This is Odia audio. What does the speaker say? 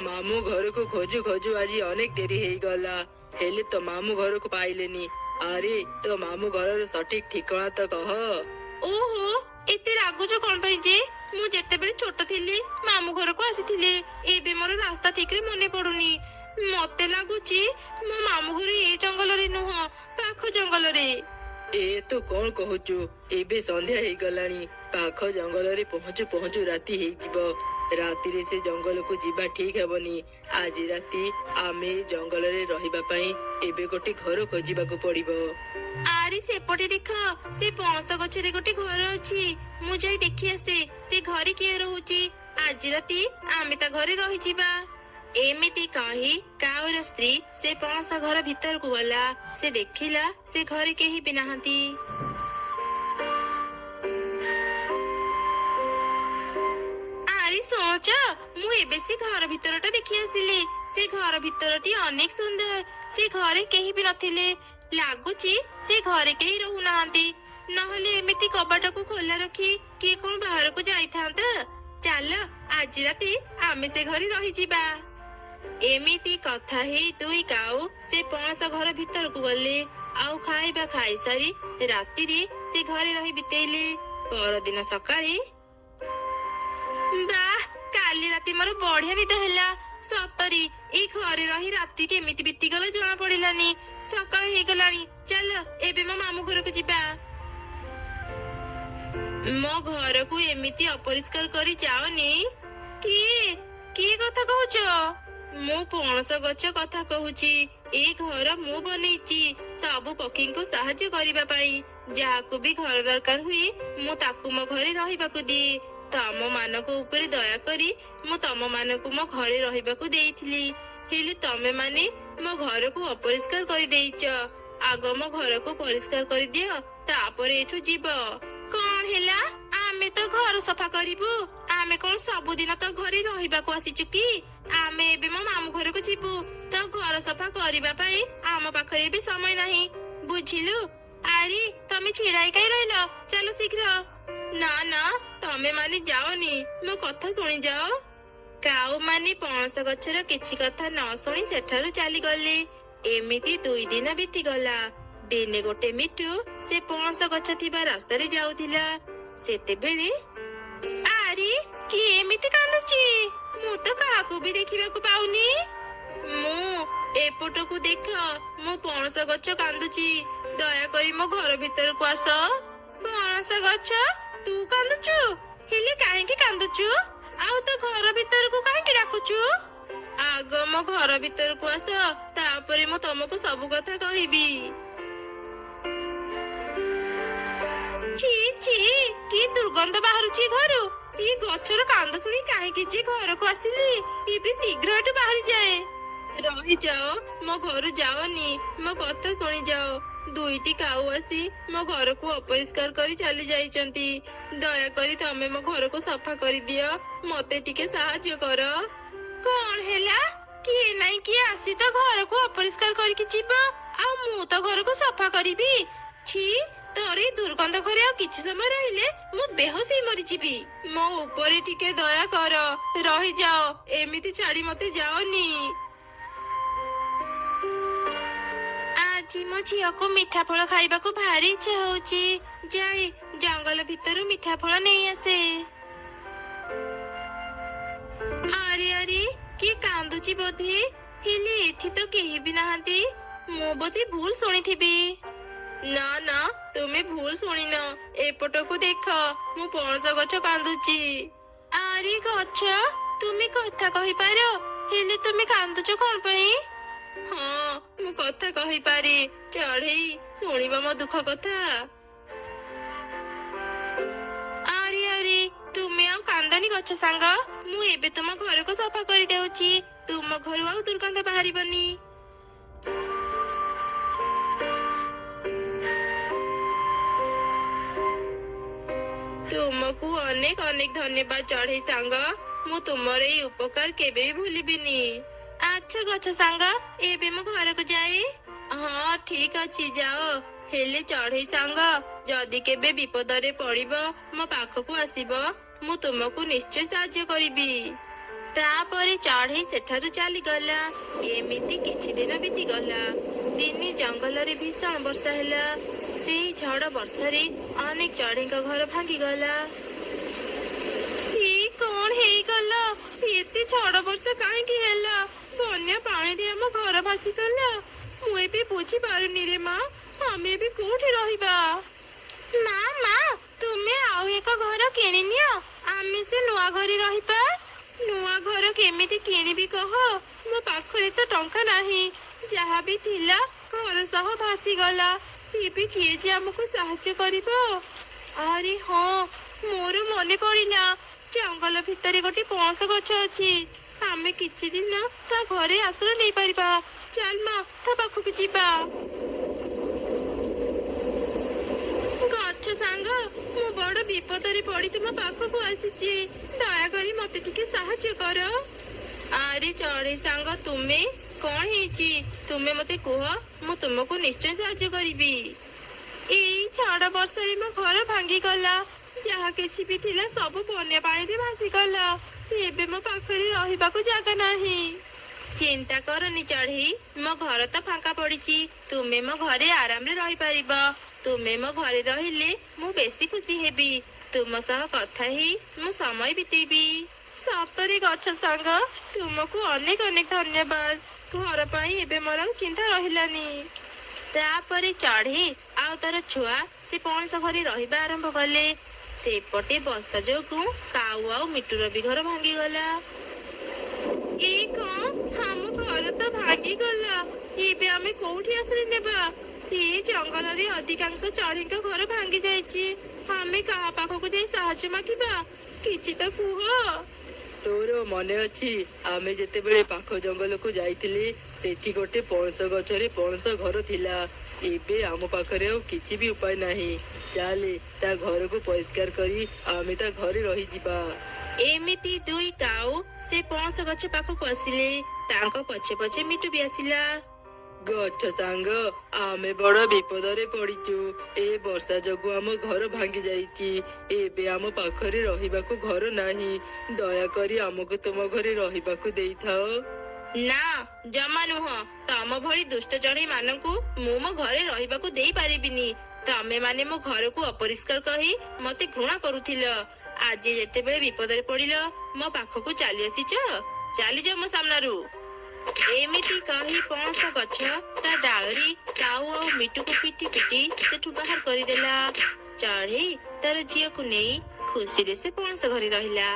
ମାମୁଁ ଘରକୁ ଖୋଜୁ ଖୋଜୁ ଆଜି ଅନେକ ଡେରି ହେଇଗଲା, ହେଲେ ତୋ ମାମୁଁ ଘରକୁ ପାଇଲେନି। ଆରେ ତୋ ମାମୁଁ ଘରର ସଠିକ ଠିକଣା ତ କହ। ଓହୋ, ଏତେ ରାଗୁଛ କଣ ପାଇଁ ଯେ? ମୁଁ ଯେତେବେଳେ ଛୋଟ ଥିଲି ମାମୁଁ ଘରକୁ ଆସିଥିଲି। ଏବେ ମୋର ରାସ୍ତା ଠିକରେ ମନେ ପଡୁନି। ମତେ ଲାଗୁଛି ମୋ ମାମୁଁ ଘର ଏ ଜଙ୍ଗଲରେ ନୁହଁ, ପାଖ ଜଙ୍ଗଲରେ। ଏ ତୁ କଣ କହୁଛୁ? ଏବେ ସନ୍ଧ୍ୟା ହେଇଗଲାଣି, ପାଖ ଜଙ୍ଗଲରେ ପହଞ୍ଚୁ ପହଞ୍ଚୁ ରାତି ହେଇଯିବ। ରାତିରେ ସେ ଜଙ୍ଗଲକୁ ଯିବା ଠିକ ହେବନି। ଆଜି ରାତି ଆମେ ଜଙ୍ଗଲରେ ରହିବା ପାଇଁ ଏବେ ଗୋଟେ ଘର ଖୋଜିବାକୁ ପଡିବ। ଆରେ ସେପଟେ ଦେଖ, ସେ ପଣସ ଗଛରେ ଗୋଟେ ଘର ଅଛି। ମୁଁ ଯାଇ ଦେଖି ଆସେ ସେ ଘରେ କିଏ ରହୁଛି। ଆଜି ରାତି ଆମେ ତା ଘରେ ରହିଯିବା। ଏମିତି କହି କାଉର ସ୍ତ୍ରୀ ସେ ପଣସ ଘର ଭିତରକୁ ଗଲା। ସେ ଦେଖିଲା ସେ ଘରେ କେହି ବି ନାହାନ୍ତି। ଆରେ ଶୁଣୁଛ, ମୁଁ ଏବେ ସେ ଘର ଭିତରଟା ଦେଖି ଆସିଲି। ସେ ଘର ଭିତରଟି ଅନେକ ସୁନ୍ଦର। ସେ ଘରେ କେହି ବି ନଥିଲେ। ଲାଗୁଛି ସେ ଘରେ କେହି ରହୁନାହାନ୍ତି, ନହେଲେ ଏମିତି କବାଟକୁ ଖୋଲା ରଖି କିଏ କଣ ବାହାରକୁ ଯାଇଥାନ୍ତା। ଚାଲ ଆଜି ରାତି ଆମେ ସେ ଘରେ ରହିଯିବା। ଏମିତି କଥା ହେଇ ଦୁଇ କାଉ ସେ ପଣସ ଘର ଭିତରକୁ ଗଲେ। ଆଉ ଖାଇବା ଖାଇସାରି ରାତିରେ ସେ ଘରେ ରହି ବିତେଇଲେ। ପରଦିନ ସକାଳେ, ବାଃ, କାଲି ରାତି ମୋର ବଢିଆ ନିଦ ହେଲା। ସତରେ ଏଇ ଘରେ ରହି ରାତି କେମିତି ବିତିଗଲା ଜଣା ପଡିଲାନି। ସକାଳ ହେଇଗଲାଣି, ଚାଲ ଏବେ ମୋ ମାମୁଁ ଘରକୁ ଯିବା। ମୋ ଘରକୁ ଏମିତି ଅପରିଷ୍କାର କରି ଯାଅନି। କିଏ କିଏ କଥା କହୁଛ? ମୁଁ ପଣସ ଗଛ କଥା କହୁଛି। ଏ ଘର ମୁଁ ବନେଇଛି ସବୁ ପକ୍ଷୀଙ୍କୁ ସାହାଯ୍ୟ କରିବା ପାଇଁ। ଯାହାକୁ ବି ଘର ଦରକାର ହୁଏ ମୁଁ ତାକୁ ମୋ ଘରେ ରହିବାକୁ ଦିଏ। ତମ ମାନଙ୍କ ଉପରେ ଦୟା କରି ମୁଁ ତମ ମାନଙ୍କୁ ମୋ ଘରେ ରହିବାକୁ ଦେଇଥିଲି, ହେଲେ ତମେ ମାନେ ମୋ ଘରକୁ ଅପରିଷ୍କାର କରିଦେଇଛ। ଆଗ ମୋ ଘରକୁ ପରିଷ୍କାର କରିଦିଅ, ତାପରେ ଏଠୁ ଯିବ। କଣ ହେଲା? ଆମେ ତ ଘର ସଫା କରିବୁ। ଆମେ କଣ ସବୁଦିନ ତ ଘରେ ରହିବାକୁ ଆସିଛୁ କି? ଆମେ ଏବେ ମୋ ମାମୁଁ ଘରକୁ ଯିବୁ, ତ ଘର ସଫା କରିବା ପାଇଁ ଆମ ପାଖରେ ବି ସମୟ ନାହିଁ, ବୁଝିଲୁ? ଆରେ ତମେ ଛିଡା ହେଇ କାଇଁ ରହିଲ? ଚାଲ ଶୀଘ୍ର। ନା ନା, ତମେ ମାନେ ଯାଅନି, ମୋ କଥା ଶୁଣିଯାଅ। କାଉ ମାନେ ପଣସ ଗଛର କିଛି କଥା ନ ଶୁଣି ସେଠାରୁ ଚାଲିଗଲେ। ଏମିତି 2 ଦିନ ବିତିଗଲା। ଦିନେ ଗୋଟେ ମିଟୁ ସେ ପଣସ ଗଛ ଥିବା ରାସ୍ତାରେ ଯାଉଥିଲା। ସେତେବେଳେ, ଆରେ କିଏ ଏମିତି କାନ୍ଦୁଛି? ମୁଁ ତ କାହାକୁ ବି ଦେଖିବାକୁ ପାଉନି। ମୁଁ ଏପଟକୁ ଦେଖ, ମୁଁ ପଣସ ଗଛ କାନ୍ଦୁଛି। ଦୟାକରି ମୋ ଘର ଭିତରକୁ ଆସ। ପଣସ ଗଛ, ତୁ କାନ୍ଦୁଛୁ? ହେଲେ କାହିଁକି କାନ୍ଦୁଛୁ? ଆଉ ତ ଘର ଭିତରକୁ କାହିଁକି ଡାକୁଛୁ? ଆଗ ମୋ ଘର ଭିତରକୁ ଆସ, ତାପରେ ମୁଁ ତମକୁ ସବୁ କଥା କହିବି। ଛି ଛି, କି ଦୁର୍ଗନ୍ଧ ବାହାରୁଛି ଘରୁ। ଏଇ ଗଛର କାନ୍ଦ ଶୁଣି କାହିଁକି ଯେ ଘରକୁ ଆସିଲି। ଏବେ ଶୀଘ୍ର ଏଠୁ ବାହାରି ଯାଏ। ରହିଯାଅ, ମୋ ଘରୁ ଯାଅନି, ମୋ କଥା ଶୁଣିଯାଅ। 2ଟି କାଉ ଆସି ମୋ ଘରକୁ ଅପରିଷ୍କାର କରି ଚାଲି ଯାଇଛନ୍ତି। ଦୟାକରି ତମେ ମୋ ଘରକୁ ସଫା କରିଦିଅ, ମତେ ଟିକେ ସାହାଯ୍ୟ କର। କଣ ହେଲା? କିଏ ନାଇଁ କିଏ ଆସି ତ ଘରକୁ ଅପରିଷ୍କାର କରିକି ଯିବ, ଆଉ ମୁଁ ତ ଘରକୁ ସଫା କରିବି? छी, ତୋର ଏଇ ଦୁର୍ଗନ୍ଧ ଘରେ ଆଉ କିଛି ସମୟ ରହିଲେ ମୁଁ ବେହୋସ ହେଇ ମରିଯିବି। ମୋ ଉପରେ ଟିକେ ଦୟା କର, ରହିଯାଅ, ଏମିତି ଛାଡି ମତେ ଯାଅନି। ଆଜି ମୋ ଝିଅକୁ ମିଠା ଫଳ ଖାଇବାକୁ ଭାରି ଇଚ୍ଛା ହଉଛି। ଯାଏ ଜଙ୍ଗଲ ଭିତରୁ ମିଠା ଫଳ ନେଇ ଆସେ। ଆରେ ଆରେ, କିଏ କାନ୍ଦୁଛି ବୋଧେ? ହେଲେ ଏଠି ତ କେହି ବି ନାହାନ୍ତି। ମୁଁ ବୋଧେ ଭୁଲ ଶୁଣିଥିବି। ନା ନା, ତୁମେ ଭୁଲ ଶୁଣିନ। ଏପଟକୁ ଦେଖ, ମୁଁ ପଣସ ଗଛ କାନ୍ଦୁଛି। ଆରେ ଗଛ, ତୁମେ କଥା କହିପାର, ହେଲେ ତୁମେ କାନ୍ଦୁଛ କଣ ପାଇଁ? ହଁ, ମୁଁ କଥା କହିପାରେ। ଚଢେଇ, ଶୁଣିବ ମୋ ଦୁଃଖ କଥା। ଆରେ ଆରେ, ତୁମେ ଆଉ କାନ୍ଦନି ଗଛ ସାଙ୍ଗ। ମୁଁ ଏବେ ତୁମ ଘରକୁ ସଫା କରିଦେଉଛି। ତୁମ ଘରୁ ଆଉ ଦୁର୍ଗନ୍ଧ ବାହାରିବନି। ତୁମକୁ ଅନେକ ଅନେକ ଧନ୍ୟବାଦ ଚଢେଇ ସାଙ୍ଗ। ମୁଁ ତୁମର ଏଇ ଉପକାର କେବେ ବି ଭୁଲିବିନି। ଆଚ୍ଛା ଗଛ ସାଙ୍ଗ, ଏବେ ମୁଁ ଘରକୁ ଯାଏ। ହଁ ଠିକ ଅଛି, ଯାଅ। ହେଲେ ଚଢେଇ ସାଙ୍ଗ, ଯଦି କେବେ ବିପଦରେ ପଡିବ ମୋ ପାଖକୁ ଆସିବ, ମୁଁ ତୁମକୁ ନିଶ୍ଚୟ ସାହାଯ୍ୟ କରିବି। ତାପରେ ଚଢେଇ ସେଠାରୁ ଚାଲିଗଲା। ଏମିତି କିଛି ଦିନ ବିତିଗଲା। ଦିନେ ଜଙ୍ଗଲରେ ଭୀଷଣ ବର୍ଷା ହେଲା। ସେଇ ଝଡ ବର୍ଷାରେ ଅନେକ ଚଢେଇଙ୍କ ଘର ଭାଙ୍ଗିଗଲା। ଏଇ କଣ ହେଇଗଲା? ଏତେ ଝଡ ବର୍ଷା କାହିଁକି ହେଲା? ବନ୍ୟା ପାଣିରେ ଆମ ଘର ଭାସିଗଲା। ମୁଁ ଏବେ ବୁଝିପାରୁନି ରେ ମା, ଆମେ ଏବେ କୋଉଠି ରହିବା? ମା, ତୁମେ ଆଉ ଏକ ଘର କିଣିନିଅ, ଆମେ ସେ ନୂଆ ଘରେ ରହିବା। ନୂଆ ଘର କେମିତି କିଣିବି କହ? ମୋ ପାଖରେ ତ ଟଙ୍କା ନାହିଁ। ଯାହା ବି ଥିଲା ଘର ସହ ଭାସିଗଲା। ଏବେ କିଏ ଯେ ଆମକୁ ସାହାଯ୍ୟ କରିବ? ଆରେ ହଁ, ମୋର ମନେ ପଡିଲା। ଜଙ୍ଗଲ ଭିତରେ ଗୋଟେ ପଣସ ଗଛ ଅଛି। ଆମେ କିଛି ଦିନ ତା ଘରେ ଆଶ୍ରୟ ନେଇପାରିବା। ଚାଲ ମା, ତା ପାଖକୁ ଯିବା। ଗଛ ସାଙ୍ଗ, ମୁଁ ବଡ ବିପଦରେ ପଡି ତୁମ ପାଖକୁ ଆସିଛି। ଦୟାକରି ମତେ ଟିକେ ସାହାଯ୍ୟ କର। ଆରେ ଚଢେଇ ସାଙ୍ଗ, ତୁମେ? କଣ ହେଇଛି ତୁମେ ମତେ କୁହ, ମୁଁ ତୁମକୁ ନିଶ୍ଚୟ ସାହାଯ୍ୟ କରିବି। ଏଇ ଝଡ ବର୍ଷାରେ ମୋ ଘର ଭାଙ୍ଗିଗଲା। ଯାହା କିଛି ବି ଥିଲା ସବୁ ବନ୍ୟା ପାଣିରେ ଭାସିଗଲା। ଏବେ ମୋ ପାଖରେ ରହିବାକୁ ଜାଗା ନାହିଁ। ଚିନ୍ତା କରନି ଚଢେଇ, ମୋ ଘର ତ ଫାଙ୍କା ପଡିଛି। ତୁମେ ମୋ ଘରେ ଆରାମରେ ରହିପାରିବ। ତୁମେ ମୋ ଘରେ ରହିଲେ ମୁଁ ବେଶୀ ଖୁସି ହେବି। ତୁମ ସହ କଥା ହେଇ ମୁଁ ସମୟ ବିତେଇବି। ସତରେ ଗଛ ସାଙ୍ଗ, ତୁମକୁ ଅନେକ ଅନେକ ଧନ୍ୟବାଦ। ଘର ପାଇଁ ଏବେ ମୋର ଆଉ ଚିନ୍ତା ରହିଲାନି। ତାପରେ ଚଢେଇ ଆଉ ତାର ଛୁଆ ସେ ପଣସ ଘରେ ରହିବା ଆରମ୍ଭ କଲେ। ସେପଟେ ବର୍ଷା ଯୋଗୁଁ କାଉ ଆଉ ମିଟୁର ବି ଘର ଭାଙ୍ଗିଗଲା। ଏଇ କଣ, ଆମ ଘର ତ ଭାଙ୍ଗିଗଲା। ଏବେ ଆମେ କୋଉଠି ଆଶ୍ରୟ ନେବା? ଏ ଜଙ୍ଗଲରେ ଅଧିକାଂଶ ଚଢେଇଙ୍କ ଘର ଭାଙ୍ଗି ଯାଇଛି। ଆମେ କାହା ପାଖକୁ ଯାଇ ସାହାଯ୍ୟ ମାଗିବା? କିଛି ତ କୁହ। ତୋର ମନେ ଅଛି ଆମେ ଯେତେବେଳେ ପାଖ ଜଙ୍ଗଲକୁ ଯାଇଥିଲେ, ସେଠି ଗୋଟେ ପଣସ ଗଛରେ ପଣସ ଘର ଥିଲା। ଏବେ ଆମ ପାଖରେ ଆଉ କିଛି ବି ଉପାୟ ନାହିଁ। ଚାଲେ ତା ଘରକୁ ପରିଷ୍କାର କରି ଆମେ ତା ଘରେ ରହିଯିବା। ଏମିତି ଦୁଇ କାଉ ସେ ପଣସ ଗଛ ପାଖକୁ ଆସିଲେ। ତାଙ୍କ ପଛେ ପଛେ ମିଟୁ ବି ଆସିଲା। ଗଛ ସାଙ୍ଗ, ଆମେ ବଡ ବିପଦରେ ପଡିଛୁ। ଏ ବର୍ଷା ଯୋଗୁ ଆମ ଘର ଭାଙ୍ଗି ଯାଇଛି। ଏବେ ଆମ ପାଖରେ ରହିବାକୁ ଘର ନାହିଁ। ଦୟାକରି ଆମକୁ ତୁମ ଘରେ ରହିବାକୁ ଦେଇଥାଅ। ନା, ଜମା ନୁହଁ। ତମ ଭଳି ଦୁଷ୍ଟ ଚଢେଇ ମାନଙ୍କୁ ମୁଁ ମୋ ଘରେ ରହିବାକୁ ଦେଇ ପାରିବିନି। ତମେ ମାନେ ମୋ ଘରକୁ ଅପରିଷ୍କାର କହି ମତେ ଘୃଣା କରୁଥିଲ। ଆଜି ଯେତେବେଳେ ବିପଦରେ ପଡିଲ, ମୋ ପାଖକୁ ଚାଲି ଆସିଛ। ଚାଲିଯାଅ ମୋ ସାମ୍ନାରୁ। ଏମିତି କହି ପଣସ ଗଛ ତା ଡାଳରେ କାଉ ଆଉ ମିଟୁକୁ ପିଟି ପିଟି ସେଠୁ ବାହାର କରିଦେଲା। ଚଢେଇ ତାର ଝିଅକୁ ନେଇ ଖୁସିରେ ସେ ପଣସ ଘରେ ରହିଲା।